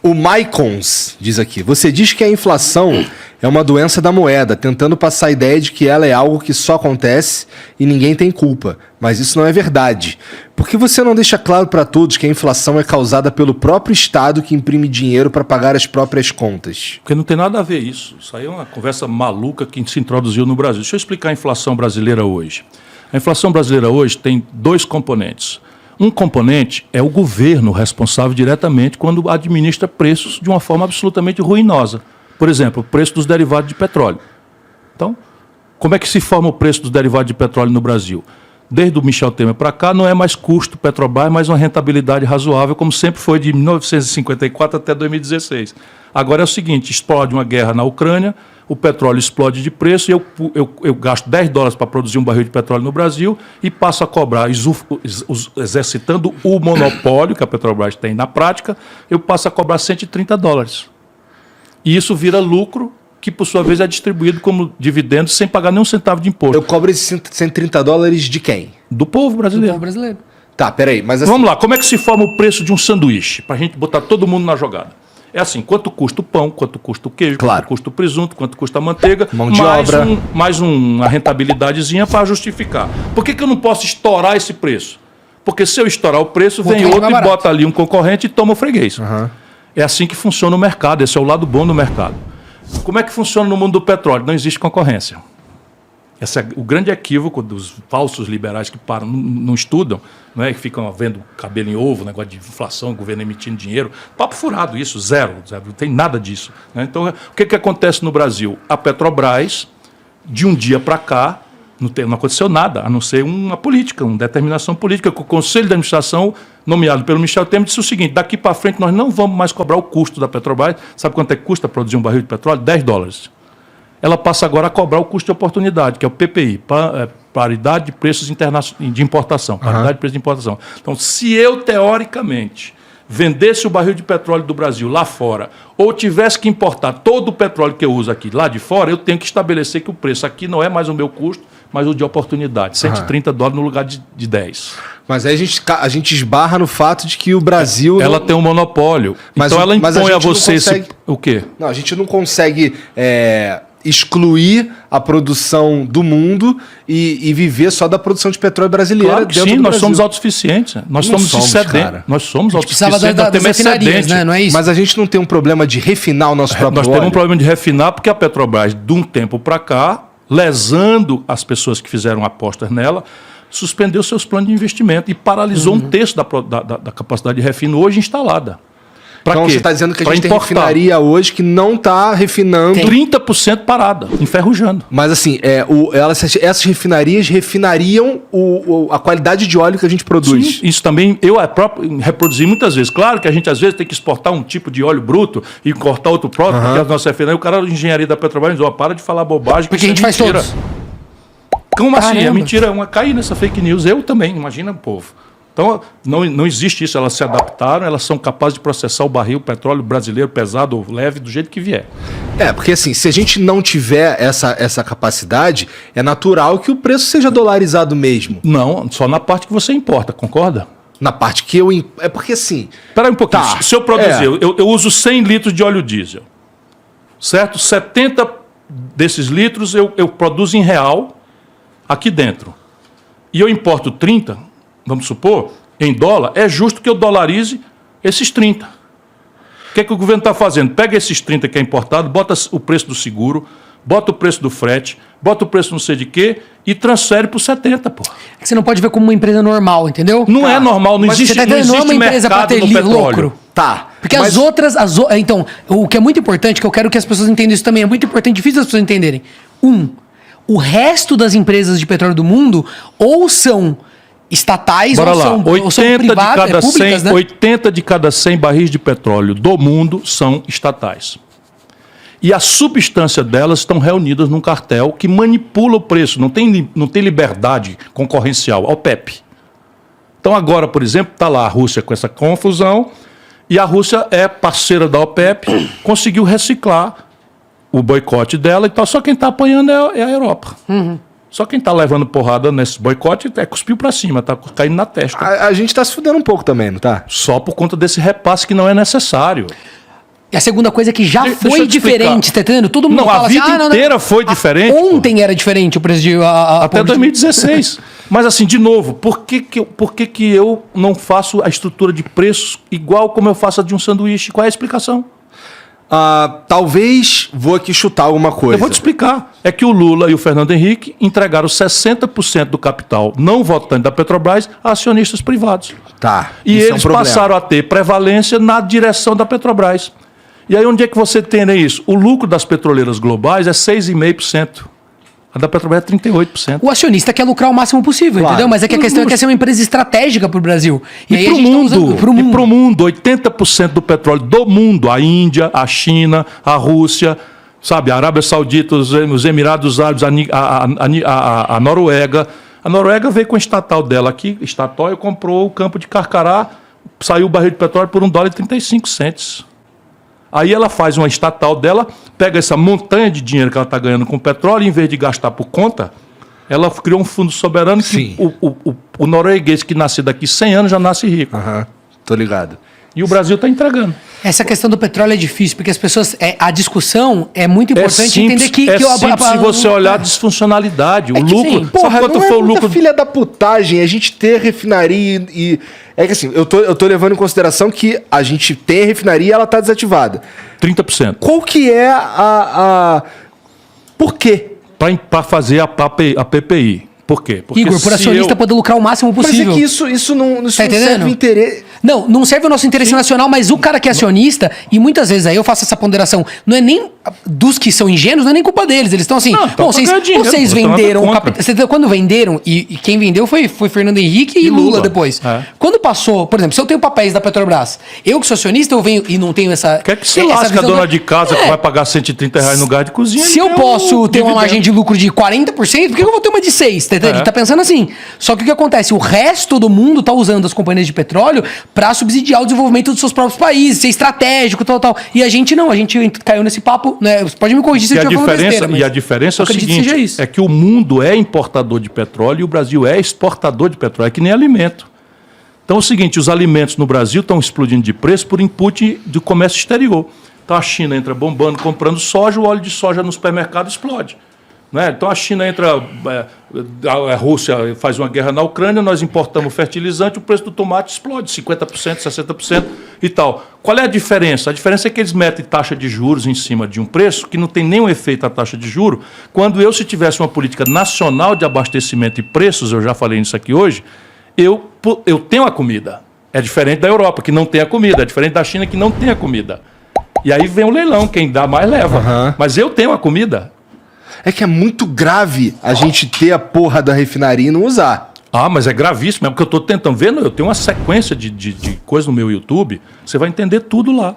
O Maicons diz aqui: você diz que a inflação é uma doença da moeda, tentando passar a ideia de que ela é algo que só acontece e ninguém tem culpa. Mas isso não é verdade. Por que você não deixa claro para todos que a inflação é causada pelo próprio Estado que imprime dinheiro para pagar as próprias contas? Porque não tem nada a ver isso. Isso aí é uma conversa maluca que se introduziu no Brasil. Deixa eu explicar a inflação brasileira hoje. A inflação brasileira hoje tem dois componentes. Um componente é o governo responsável diretamente quando administra preços de uma forma absolutamente ruinosa. Por exemplo, o preço dos derivados de petróleo. Então, como é que se forma o preço dos derivados de petróleo no Brasil? Desde o Michel Temer para cá, não é mais custo Petrobras, mas uma rentabilidade razoável, como sempre foi de 1954 até 2016. Agora é o seguinte, explode uma guerra na Ucrânia, o petróleo explode de preço e eu gasto $10 para produzir um barril de petróleo no Brasil e passo a cobrar, exercitando o monopólio que a Petrobras tem na prática, eu passo a cobrar $130. E isso vira lucro, que por sua vez é distribuído como dividendo sem pagar nenhum centavo de imposto. Eu cobro esses $130 de quem? Do povo brasileiro. Do povo brasileiro. Tá, peraí, mas assim... Vamos lá, como é que se forma o preço de um sanduíche? Para a gente botar todo mundo na jogada. É assim, quanto custa o pão, quanto custa o queijo, claro, quanto custa o presunto, quanto custa a manteiga, mão de obra, mais uma rentabilidadezinha para justificar. Por que eu não posso estourar esse preço? Porque se eu estourar o preço, vem outro e bota ali um concorrente e toma o freguês. Uhum. É assim que funciona o mercado, esse é o lado bom do mercado. Como é que funciona no mundo do petróleo? Não existe concorrência. Esse é o grande equívoco dos falsos liberais que param, não estudam, não é? Que ficam vendo cabelo em ovo, negócio de inflação, o governo emitindo dinheiro. Papo furado isso, zero, não tem nada disso. Né? Então, o que acontece no Brasil? A Petrobras, de um dia para cá, não aconteceu nada, a não ser uma política, uma determinação política, que o Conselho de Administração, nomeado pelo Michel Temer, disse o seguinte: daqui para frente nós não vamos mais cobrar o custo da Petrobras. Sabe quanto é que custa produzir um barril de petróleo? $10. Ela passa agora a cobrar o custo de oportunidade, que é o PPI, paridade de preços de importação. Paridade de preço de importação. Então, se eu, teoricamente, vendesse o barril de petróleo do Brasil lá fora, ou tivesse que importar todo o petróleo que eu uso aqui lá de fora, eu tenho que estabelecer que o preço aqui não é mais o meu custo, mas o de oportunidade. $130 no lugar de 10. Mas aí a gente esbarra no fato de que o Brasil... Ela tem um monopólio. Mas então ela impõe a você... Consegue... O quê? Não, a gente não consegue... excluir a produção do mundo e viver só da produção de petróleo brasileira. Claro que dentro sim, do nós Brasil. somos autossuficientes. Nós somos excedentes. Nós somos autossuficientes. Precisava das refinarias, né? Não é isso? Mas a gente não tem um problema de refinar o nosso próprio óleo? Nós temos um problema de refinar porque a Petrobras, de um tempo para cá, lesando as pessoas que fizeram apostas nela, suspendeu seus planos de investimento e paralisou um terço da capacidade de refino hoje instalada. Então quê? você está dizendo que a pra gente importar. tem refinaria hoje que não está refinando... 30% parada, enferrujando. Mas assim, essas refinarias refinariam a qualidade de óleo que a gente produz. Sim, isso também eu reproduzi muitas vezes. Claro que a gente às vezes tem que exportar um tipo de óleo bruto e cortar outro próprio, porque as nossas refinarias, o cara da engenharia da Petrobras diz: para de falar bobagem. Porque a gente faz todos. Como assim? É mentira, cair nessa fake news. Eu também, imagina o povo. Então, não existe isso. Elas se adaptaram, elas são capazes de processar o barril, o petróleo brasileiro, pesado ou leve, do jeito que vier. Porque assim, se a gente não tiver essa capacidade, é natural que o preço seja dolarizado mesmo. Não, só na parte que você importa, concorda? Na parte que eu... É porque assim... Espera aí um pouquinho. Tá. Se eu produzir, eu uso 100 litros de óleo diesel, certo? 70 desses litros eu produzo em real aqui dentro. E eu importo 30... vamos supor, em dólar, é justo que eu dolarize esses 30. O que é que o governo está fazendo? Pega esses 30 que é importado, bota o preço do seguro, bota o preço do frete, bota o preço não sei de quê e transfere para os 70, pô. É que você não pode ver como uma empresa normal, entendeu? Não é normal, não existe, não é uma empresa para ter lucro. Tá. Porque as outras... Então, o que é muito importante, que eu quero que as pessoas entendam isso também, é muito importante, difícil as pessoas entenderem. O resto das empresas de petróleo do mundo ou são... estatais ou são privadas, públicas, né? 80 de cada 100 barris de petróleo do mundo são estatais. E a substância delas estão reunidas num cartel que manipula o preço, não tem liberdade concorrencial, a OPEP. Então agora, por exemplo, está lá a Rússia com essa confusão, e a Rússia é parceira da OPEP, conseguiu reciclar o boicote dela e tal, só quem está apanhando é a Europa. Só quem está levando porrada nesse boicote cuspiu para cima, está caindo na testa. A gente está se fudendo um pouco também, não tá? Só por conta desse repasse que não é necessário. E a segunda coisa é que já Deixa eu foi te explicar. diferente, tá entendendo? Todo mundo Não, a fala vida assim, inteira foi diferente, Ontem era diferente o preço de... Até 2016. Mas assim, de novo, por que eu não faço a estrutura de preços igual como eu faço a de um sanduíche? Qual é a explicação? Talvez vou aqui chutar alguma coisa. Eu vou te explicar. É que o Lula e o Fernando Henrique entregaram 60% do capital não votante da Petrobras a acionistas privados. Tá. E isso é um eles problema. passaram a ter prevalência na direção da Petrobras. E aí onde é que você tem isso? O lucro das petroleiras globais é 6,5%. A da Petrobras é 38%. O acionista quer lucrar o máximo possível, Claro. entendeu? Mas é que a questão é que essa é uma empresa estratégica para o Brasil. E aí para a o gente tá mundo, usando pro mundo. e pro mundo, 80% do petróleo do mundo, a Índia, a China, a Rússia, sabe, a Arábia Saudita, os Emirados Árabes, a Noruega. A Noruega veio com a estatal dela aqui, Statoil comprou o campo de Carcará, saiu o barril de petróleo por $1,35. Aí ela faz uma estatal dela, pega essa montanha de dinheiro que ela está ganhando com o petróleo, e em vez de gastar por conta, ela criou um fundo soberano Sim. que o norueguês que nasce daqui 100 anos já nasce rico. Aham, tô ligado. E o Brasil está entregando. Essa questão do petróleo é difícil, porque as pessoas... a discussão é muito importante entender que... simples se você olhar a disfuncionalidade, o que lucro... sim. Sabe Porra, quanto não foi é o muita lucro? filha da putagem a gente ter refinaria e... É que assim, eu tô levando em consideração que a gente tem a refinaria e ela tá desativada. 30%. Qual que é Por quê? Para fazer a PPI. Por quê? Porque Igor, por se acionista poder lucrar o máximo Mas é possível. que isso não Tá serve entendendo? o interesse. Não serve o nosso interesse nacional, mas o cara que é acionista, e muitas vezes aí eu faço essa ponderação, não é nem dos que são ingênuos, não é nem culpa deles. Eles estão assim, Não, bom, vocês dinheiro, venderam estão nada contra. capital. Quando venderam, e quem vendeu foi Fernando Henrique e Lula depois. É. Quando passou, por exemplo, se eu tenho papéis da Petrobras, eu que sou acionista, eu venho e não tenho essa. Quer que se essa lasque a visão dona de casa que vai pagar R$130 no gás de cozinha? Se eu ele posso ter uma dividendo. margem de lucro de 40%, por que eu vou ter uma de 6%? Tá entendendo? A gente tá pensando assim. Só que o que acontece? O resto do mundo tá usando as companhias de petróleo para subsidiar o desenvolvimento dos seus próprios países, ser estratégico, tal. E a gente não, a gente caiu nesse papo, né? Você pode me corrigir se eu estiver falando besteira, mas E a diferença é o acredito que seja seguinte, isso. é que o mundo é importador de petróleo e o Brasil é exportador de petróleo, é que nem alimento. Então é o seguinte, os alimentos no Brasil estão explodindo de preço por input do comércio exterior. Então a China entra bombando, comprando soja, o óleo de soja no supermercado explode. Né? Então a China entra, a Rússia faz uma guerra na Ucrânia, nós importamos fertilizante, o preço do tomate explode 50%, 60% e tal. Qual é a diferença? A diferença é que eles metem taxa de juros em cima de um preço que não tem nenhum efeito a taxa de juros, quando se tivesse uma política nacional de abastecimento e preços, eu já falei nisso aqui hoje, eu tenho a comida. É diferente da Europa, que não tem a comida, é diferente da China, que não tem a comida. E aí vem o leilão, quem dá mais leva. Uhum. Mas eu tenho a comida. É que é muito grave a gente ter a porra da refinaria e não usar. Ah, mas é gravíssimo. É o que eu estou tentando ver. Eu tenho uma sequência de coisas no meu YouTube. Você vai entender tudo lá.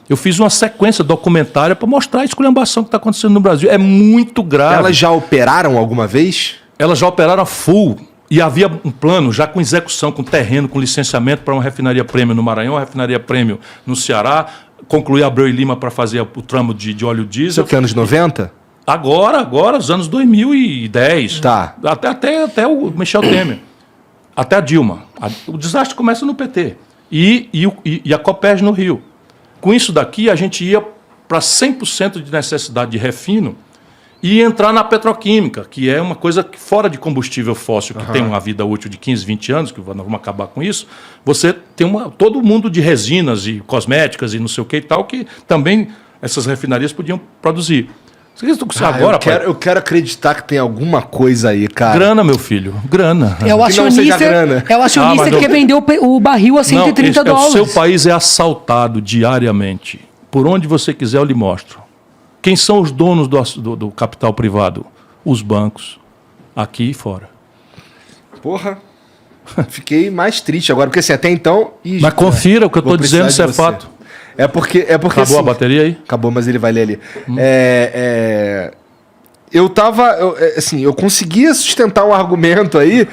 Eu fiz uma sequência documentária para mostrar a esculhambação que está acontecendo no Brasil. É muito grave. Elas já operaram alguma vez? Elas já operaram a full. E havia um plano já com execução, com terreno, com licenciamento para uma refinaria prêmio no Maranhão, uma refinaria prêmio no Ceará, concluir Abreu e Lima para fazer o tramo de óleo Isso diesel. é o que, anos 90? Agora, os anos 2010. Tá. Até o Michel Temer. Até a Dilma. O desastre começa no PT. E a Copérgia no Rio. Com isso daqui, a gente ia para 100% de necessidade de refino e entrar na petroquímica, que é uma coisa fora de combustível fóssil, que tem uma vida útil de 15, 20 anos, que nós vamos acabar com isso. Você tem todo mundo de resinas e cosméticas e não sei o que e tal, que também essas refinarias podiam produzir. Agora, eu quero acreditar que tem alguma coisa aí, cara. grana, meu filho, grana. É o Que não seja acionista, grana. que não- quer vender o barril a 130 não, dólares. O seu país é assaltado diariamente. Por onde você quiser, eu lhe mostro. Quem são os donos do capital privado? Os bancos, aqui e fora. Porra. Fiquei mais triste agora, porque assim, até então... Mas confira o que eu Vou estou dizendo, precisar isso de é você. fato. É porque Acabou assim, a bateria aí? Acabou, mas ele vai ler ali. eu conseguia sustentar um argumento aí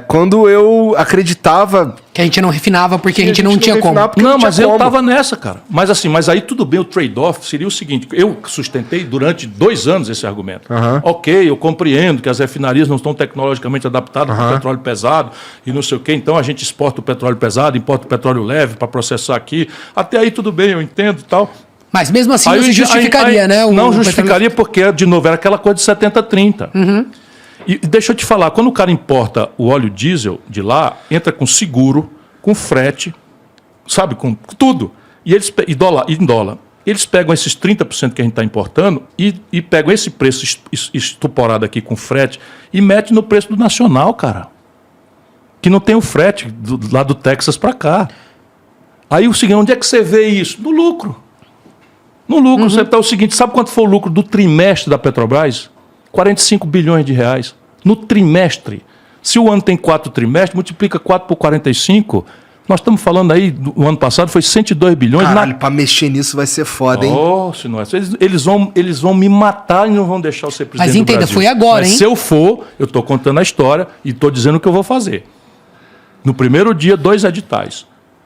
quando eu acreditava. Que a gente não refinava porque a gente não tinha como. refinava porque Não, tinha mas eu como. tava nessa, cara. Mas aí tudo bem, o trade-off seria o seguinte: eu sustentei durante 2 anos esse argumento. Ok, eu compreendo que as refinarias não estão tecnologicamente adaptadas para o petróleo pesado e não sei o quê, então a gente exporta o petróleo pesado, importa o petróleo leve para processar aqui. Até aí tudo bem, eu entendo e tal. Mas mesmo assim não se justificaria, né? Não justificaria porque, de novo, era aquela coisa de 70-30. E deixa eu te falar, quando o cara importa o óleo diesel de lá, entra com seguro, com frete, sabe, com tudo. E eles em dólar. Eles pegam esses 30% que a gente está importando e pegam esse preço estuporado aqui com frete e metem no preço do nacional, cara. Que não tem o frete lá do Texas para cá. Aí o seguinte, onde é que você vê isso? No lucro. No lucro, você tá o seguinte, sabe quanto foi o lucro do trimestre da Petrobras? 45 bilhões de reais. No trimestre. Se o ano tem 4 trimestres, multiplica 4 por 45, nós estamos falando aí, no ano passado foi 102 bilhões. Caralho, pra mexer nisso vai ser foda, hein? Se não é. Eles vão me matar e não vão deixar eu ser presidente Mas entenda, do Brasil. foi agora, Mas hein? se eu for, eu estou contando a história e estou dizendo o que eu vou fazer. No primeiro dia, 2 editais.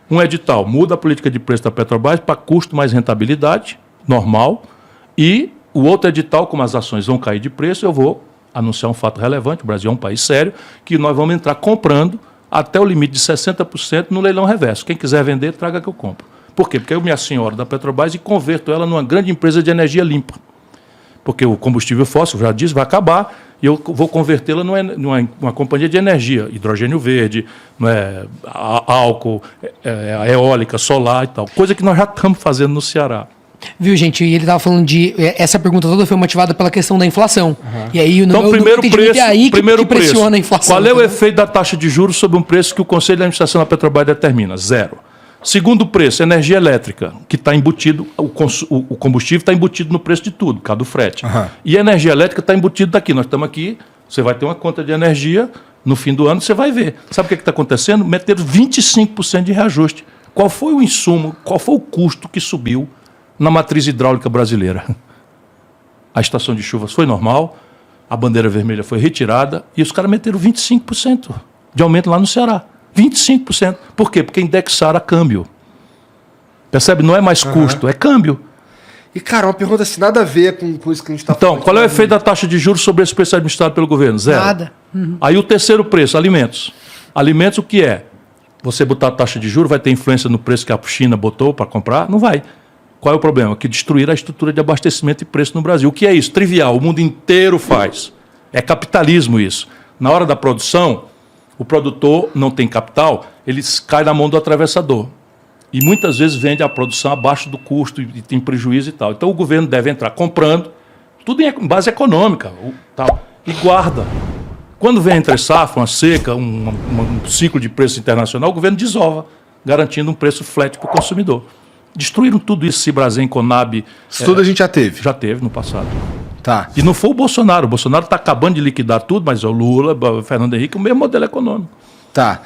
Um edital muda a política de preço da Petrobras para custo mais rentabilidade, normal, e o outro edital, como as ações vão cair de preço, eu vou anunciar um fato relevante, o Brasil é um país sério, que nós vamos entrar comprando até o limite de 60% no leilão reverso. Quem quiser vender, traga que eu compro. Por quê? Porque eu me assenhoro da Petrobras e converto ela numa grande empresa de energia limpa. Porque o combustível fóssil, já disse, vai acabar, e eu vou convertê-la numa companhia de energia, hidrogênio verde, álcool, eólica, solar e tal. Coisa que nós já estamos fazendo no Ceará. Viu, gente? E ele estava falando de... Essa pergunta toda foi motivada pela questão da inflação. E aí, Então, primeiro preço, é aí primeiro que pressiona preço. a inflação. Qual é o efeito da taxa de juros sobre um preço que o Conselho de Administração da Petrobras determina? 0. Segundo preço, energia elétrica, que está embutido, o combustível está embutido no preço de tudo, por causa do frete. E a energia elétrica está embutida daqui. Nós estamos aqui, você vai ter uma conta de energia, no fim do ano você vai ver. Sabe o que está acontecendo? Meteram 25% de reajuste. Qual foi o insumo, qual foi o custo que subiu na matriz hidráulica brasileira? A estação de chuvas foi normal, a bandeira vermelha foi retirada e os caras meteram 25% de aumento lá no Ceará. 25%. Por quê? Porque indexaram a câmbio. Percebe? Não é mais custo, é câmbio. E, cara, uma pergunta assim, nada a ver com isso que a gente está falando. Então, qual é o efeito da taxa de juros sobre esse preço administrado pelo governo? 0. Nada. Aí o terceiro preço, alimentos. Alimentos o que é? Você botar a taxa de juros vai ter influência no preço que a China botou para comprar? Não vai. Qual é o problema? Que destruir a estrutura de abastecimento e preço no Brasil. O que é isso? Trivial, o mundo inteiro faz. É capitalismo isso. Na hora da produção, o produtor não tem capital, ele cai na mão do atravessador. E muitas vezes vende a produção abaixo do custo e tem prejuízo e tal. Então o governo deve entrar comprando, tudo em base econômica, tal, e guarda. Quando vem entre safra, uma seca, um ciclo de preço internacional, o governo desova, garantindo um preço flat para o consumidor. Destruíram tudo isso, Cibrazen, Conab. Isso tudo a gente já teve. Já teve no passado. Tá. E não foi o Bolsonaro. O Bolsonaro está acabando de liquidar tudo, mas o Lula, o Fernando Henrique, o mesmo modelo econômico. Tá.